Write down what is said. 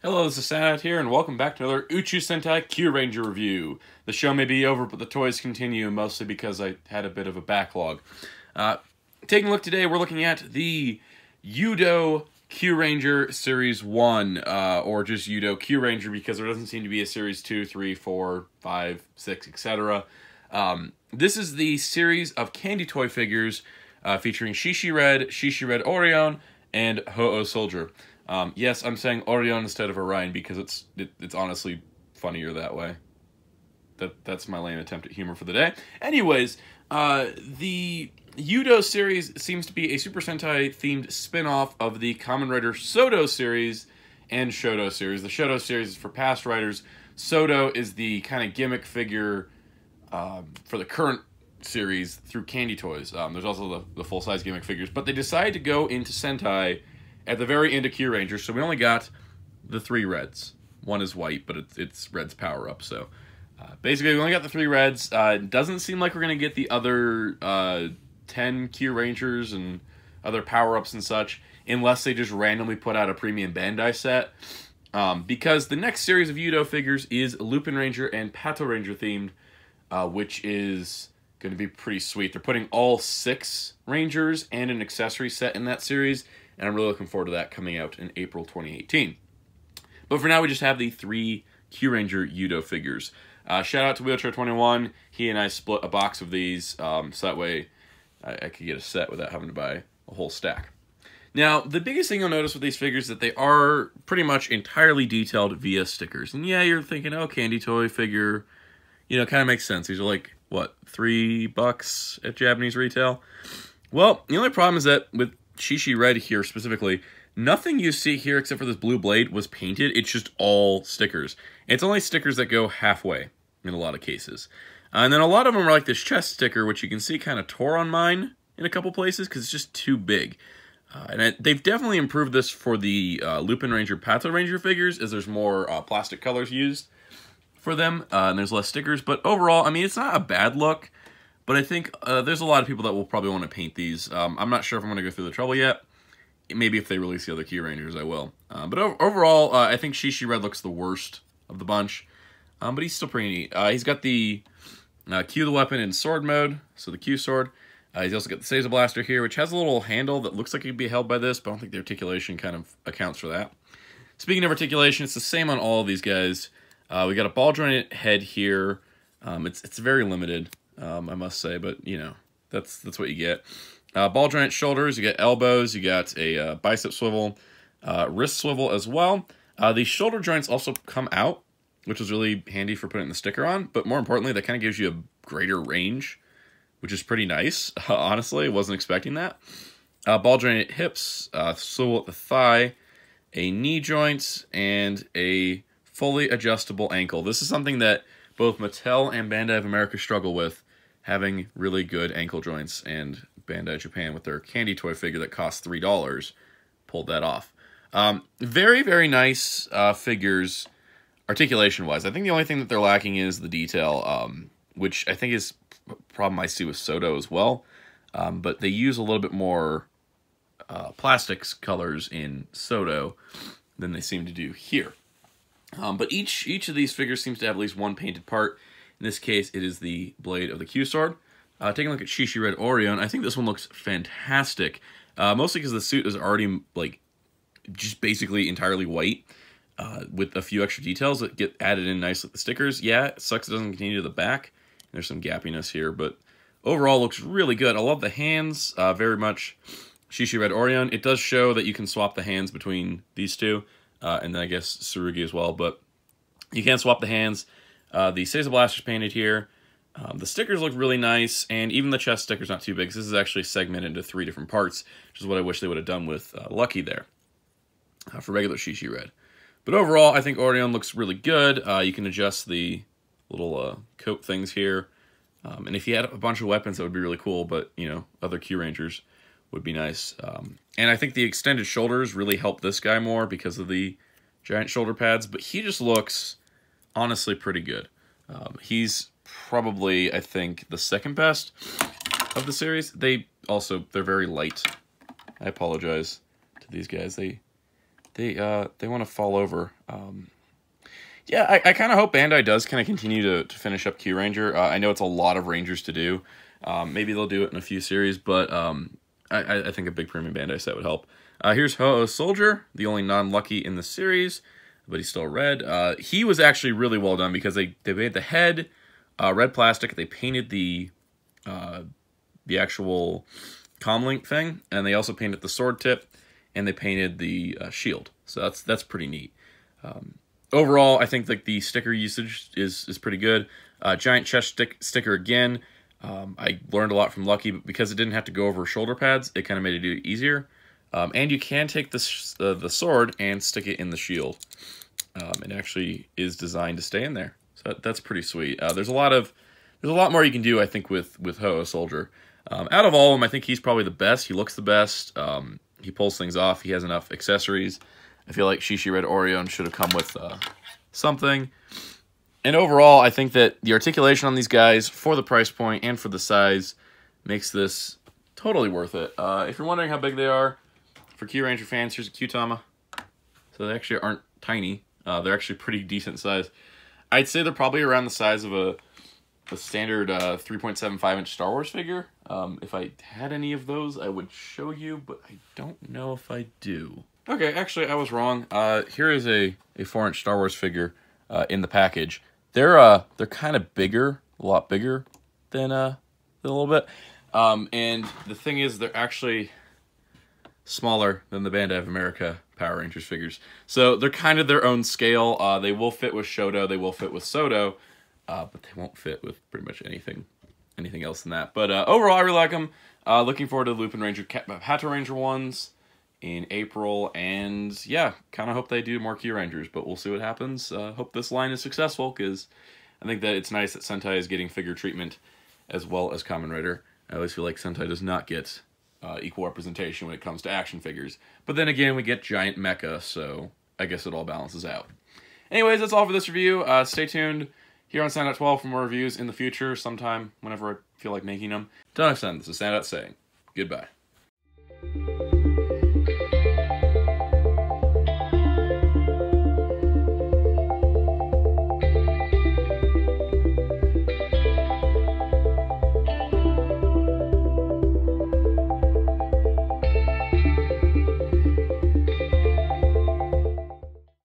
Hello, this is Soundout here, and welcome back to another Uchuu Sentai Kyuranger review. The show may be over, but the toys continue, mostly because I had a bit of a backlog. Taking a look today, we're looking at the Yu-Do Kyuranger Series 1, or just Yu-Do Kyuranger, because there doesn't seem to be a Series 2, 3, 4, 5, 6, etc. This is the series of candy toy figures featuring Shishi Red Orion, and Ho-Oh Soldier. Yes, I'm saying Orion instead of Orion because it's honestly funnier that way. That's my lame attempt at humor for the day. Anyways, the Yu-Do series seems to be a Super Sentai themed spin-off of the Kamen Rider Sodo series and Shodo series. The Shodo series is for past writers. Sodo is the kind of gimmick figure for the current series through Candy Toys. There's also the full-size gimmick figures, but they decided to go into Sentai at the very end of Kyuranger, so we only got the 3 reds. One is white, but it's red's power-up, so basically we only got the 3 reds. It doesn't seem like we're going to get the other 10 Kyurangers and other power-ups and such, unless they just randomly put out a premium Bandai set, because the next series of Yu-Do figures is Lupin Ranger and Pato Ranger themed, which is going to be pretty sweet. They're putting all 6 Rangers and an accessory set in that series, and I'm really looking forward to that coming out in April 2018. But for now, we just have the 3 Kyuranger Yu-Do figures. Shout out to Wheelchair 21. He and I split a box of these, so that way I could get a set without having to buy a whole stack. Now, the biggest thing you'll notice with these figures is that they are pretty much entirely detailed via stickers. And yeah, you're thinking, oh, candy toy figure, you know, kind of makes sense. These are like, what, $3 at Japanese retail? Well, the only problem is that with Shishi Red here specifically, nothing you see here except for this blue blade was painted. It's just all stickers. It's only stickers that go halfway in a lot of cases. And then a lot of them are like this chest sticker, which you can see kind of tore on mine in a couple places because it's just too big. They've definitely improved this for the Lupin Ranger, Pato Ranger figures, as there's more plastic colors used for them, and there's less stickers. But overall, I mean, it's not a bad look. But I think there's a lot of people that will probably want to paint these. I'm not sure if I'm going to go through the trouble yet. Maybe if they release the other Kyurangers, I will. But overall, I think Shishi Red looks the worst of the bunch. But he's still pretty neat. He's got the Q the weapon in sword mode, so the Q sword. He's also got the Seiza Blaster here, which has a little handle that looks like it could be held by this, but I don't think the articulation kind of accounts for that. Speaking of articulation, it's the same on all of these guys. We got a ball jointed head here. It's very limited. I must say, but you know, that's what you get. Ball joint shoulders, you get elbows, you got a bicep swivel, wrist swivel as well. The shoulder joints also come out, which is really handy for putting the sticker on, but more importantly, that kind of gives you a greater range, which is pretty nice. Honestly, wasn't expecting that. Ball jointed hips, swivel at the thigh, a knee joint, and a fully adjustable ankle. This is something that both Mattel and Bandai of America struggle with, having really good ankle joints, and Bandai Japan with their candy toy figure that cost $3 pulled that off. Very, very nice figures articulation-wise. I think the only thing that they're lacking is the detail, which I think is a problem I see with Sodo as well. But they use a little bit more plastics colors in Sodo than they seem to do here. But each of these figures seems to have at least one painted part. In this case, it is the blade of the Q sword. Taking a look at Shishi Red Orion, I think this one looks fantastic. Mostly because the suit is already like just basically entirely white, with a few extra details that get added in nicely with the stickers. Yeah, it sucks it doesn't continue to the back. There's some gappiness here, but overall looks really good. I love the hands, very much Shishi Red Orion. It does show that you can swap the hands between these two, and then I guess Tsurugi as well, but you can swap the hands. The Seiza Blaster's painted here. The stickers look really nice, and even the chest sticker's not too big. This is actually segmented into 3 different parts, which is what I wish they would have done with Lucky there for regular Shishi Red. But overall, I think Orion looks really good. You can adjust the little coat things here. And if you had a bunch of weapons, that would be really cool, but, you know, other Kyurangers would be nice. And I think the extended shoulders really help this guy more because of the giant shoulder pads, but he just looks honestly pretty good. He's probably, I think, the second best of the series. They're very light. I apologize to these guys. They they want to fall over. Yeah, I kind of hope Bandai does kind of continue to finish up Kyuranger. I know it's a lot of Rangers to do. Maybe they'll do it in a few series, but I think a big premium Bandai set would help. Here's Ho-Oh Soldier, the only non-lucky in the series, but he's still red. He was actually really well done because they made the head red plastic. They painted the actual comlink thing, and they also painted the sword tip, and they painted the shield. So that's pretty neat. Overall, I think like the sticker usage is pretty good. Giant chest sticker again. I learned a lot from Lucky, but because it didn't have to go over shoulder pads, it kind of made it easier. And you can take the sword and stick it in the shield. It actually is designed to stay in there, so that's pretty sweet. There's a lot more you can do, I think, with Ho-Oh Soldier. Out of all of them, I think he's probably the best. He looks the best. He pulls things off. He has enough accessories. I feel like Shishi Red Orion should have come with something. And overall, I think that the articulation on these guys, for the price point and for the size, makes this totally worth it. If you're wondering how big they are, for Kyuranger fans, here's a Kyutama. So they actually aren't tiny. They're actually pretty decent size. I'd say they're probably around the size of a standard 3.75-inch Star Wars figure. If I had any of those, I would show you, but I don't know if I do. Okay, actually, I was wrong. Here is a 4-inch Star Wars figure in the package. They're kind of bigger, a lot bigger than a little bit. And the thing is, they're actually smaller than the Bandai of America Power Rangers figures. So they're kind of their own scale. They will fit with Shoto, they will fit with Soto, but they won't fit with pretty much anything else than that. But overall, I really like them. Looking forward to the Lupin Ranger, Hato Ranger ones in April, and yeah, kind of hope they do more Kyurangers, but we'll see what happens. Hope this line is successful, because I think that it's nice that Sentai is getting figure treatment as well as Kamen Rider. I always feel like Sentai does not get equal representation when it comes to action figures. But then again, we get giant mecha, so I guess it all balances out. Anyways, that's all for this review. Stay tuned here on Soundout 12 for more reviews in the future, sometime whenever I feel like making them. Till next time, this is Soundout saying goodbye.